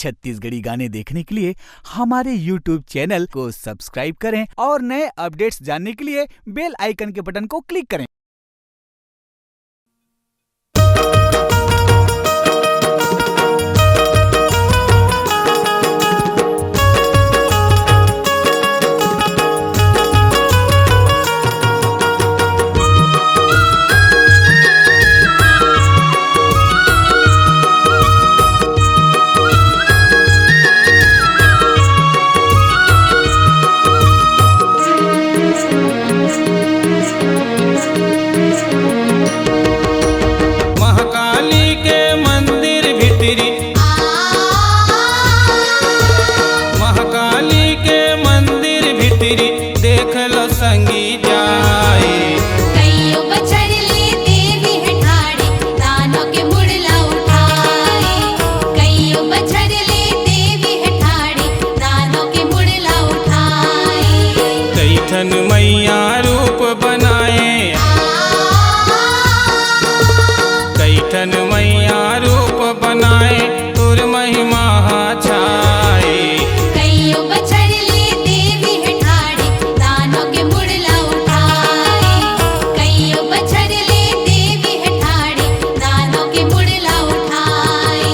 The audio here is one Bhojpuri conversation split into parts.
छत्तीसगढ़ी गाने देखने के लिए हमारे YouTube चैनल को सब्सक्राइब करें और नए अपडेट्स जानने के लिए बेल आइकन के बटन को क्लिक करें। मैया रूप बनाए, कैठन मैया रूप बनाए, तुर महिमा छाए। कईयो बछड़ ले देवी है ठाड़ी, दानों के मुड़ला उठाए। कईयो बछड़ ले देवी है ठाड़ी, दानों के मुड़ला उठाए।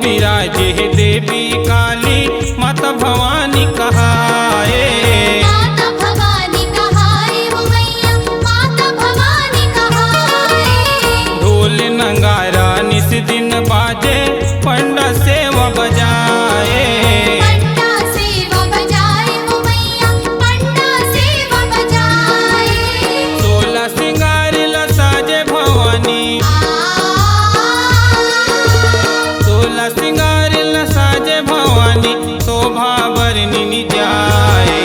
विराजे देवी काली माता भवानी कहाए। माता भवानी कहाए हो मैया, माता भवानी कहाए। ढोल नगारा निस दिन बाजे, पंडा सेवा बजाए। पंडा सेवा बजाए हो मैया, पंडा सेवा बजाए। 16 सिंगार लसाजे भवानी, 16 सिंगार लसाजे भवानी, शोभा बरनी जाए।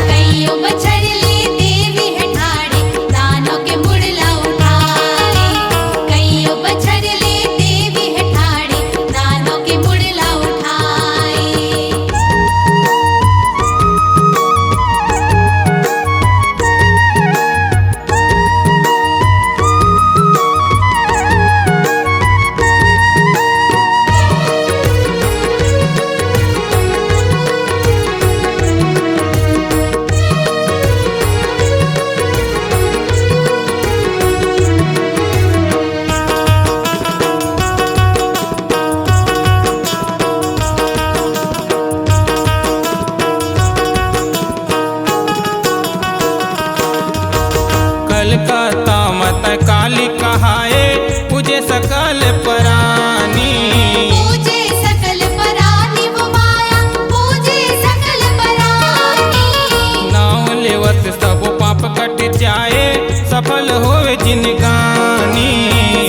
कईयो बछड़ ले देवी है ठाड़ी, दानों के मुड़ला उठाए। कईयो बछड़ ले देवी है ठाड़ी, दानों के मुड़ला उठाए। कलकत्ता मत काली कहाए, पूजे सकल परानी। पूजे सकल परानी वो माया, पूजे सकल परानी। नाम लेवत सब पाप कट जाए, सफल होवे जिनगानी।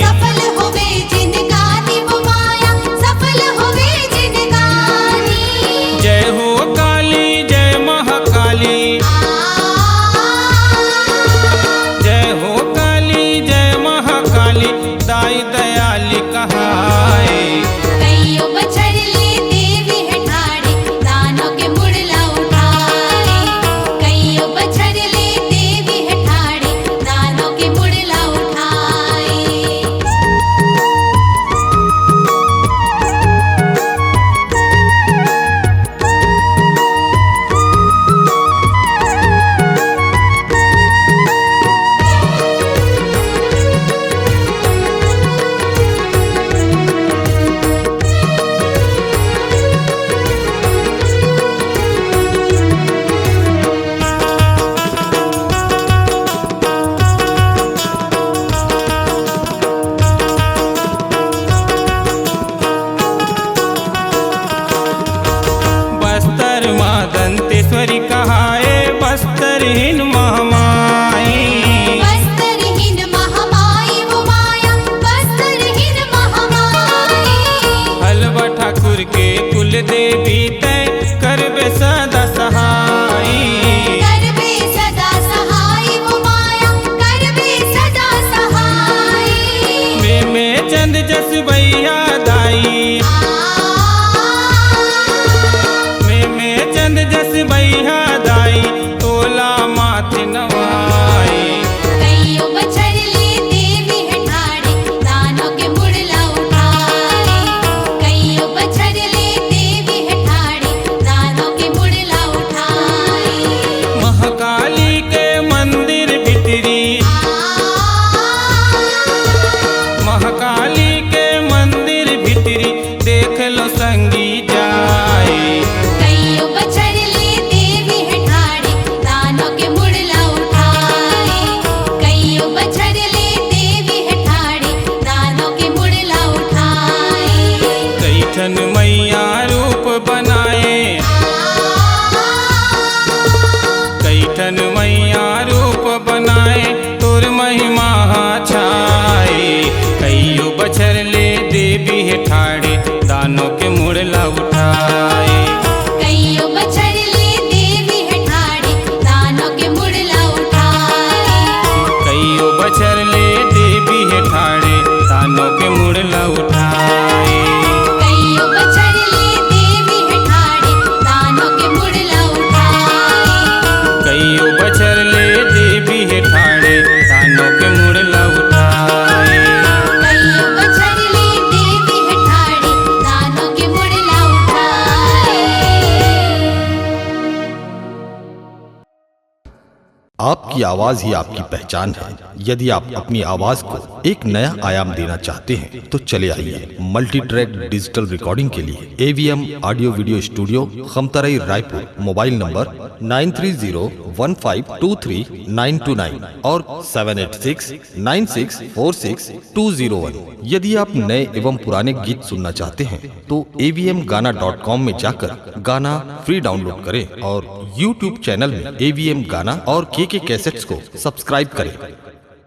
सफल होवे जिनगानी वो माया, सफल होवे जिनगानी। जय हो काली जय महाकाली, जय हो काली जय महाकाली, दाई दयाली कहाए। कईयो बछड़ ले देवी है ठाड़ी, दानों के मुड़ला उठाए। कईयो बछड़ ले देवी है ठाड़ी, दानों के मुड़ला उठाए। जस भैया दाई, में चंद जस भैया दाई, तोला माथ नवाई। कईयो बछड़ली देवी है ठाड़ी, दानों के मुड़ला उठाई। कईयो बछड़ली देवी है ठाड़ी, दानों के मुड़ला उठाई। महाकाली के मंदिर भितरी, महाकाली के मंदिर भितरी, देख लो संगी जाए। कईयो बछड़ली देवी है ठाड़ी, दानों के मुड़ला उठाई। कईयो बछड़ली देवी है ठाड़ी, दानों के मुड़ला उठाई। कैठन मैया रूप बनाए, कैठन मैया रूप बनाए, तोर महिमा छाए। कईयो बछड़ले देवी है ठाड़े, दानों के मुड़ला उठाए। कईयो बछड़ली देवी है ठाड़ी, दानों के मुड़ला उठाई। कईयो बछड़ले देवी है ठाड़े, दानों के मुड़ला उठाए। कईयो बछड़ली देवी है ठाड़ी, दानों के मुड़ला उठाई। कईयो बछड़ले देवी है ठाड़े, दानों के मुड़ला उठाए। कईयो बछड़ली देवी है ठाड़ी, दानों के मुड़ला उठाई। आपकी आवाज ही आपकी पहचान है। यदि आप अपनी आवाज को एक नया आयाम देना चाहते हैं तो चले आइए मल्टी ट्रैक डिजिटल रिकॉर्डिंग के लिए AVM audio video studio, Khamtarai, Raipur. Mobile number 9301523929 और 7869646201। यदि आप नए एवं पुराने गीत सुनना चाहते हैं तो avmgana.com में जाकर गाना फ्री डाउनलोड करें और YouTube चैनल में AVM गाना और KK कैसेट्स को सब्सक्राइब करें।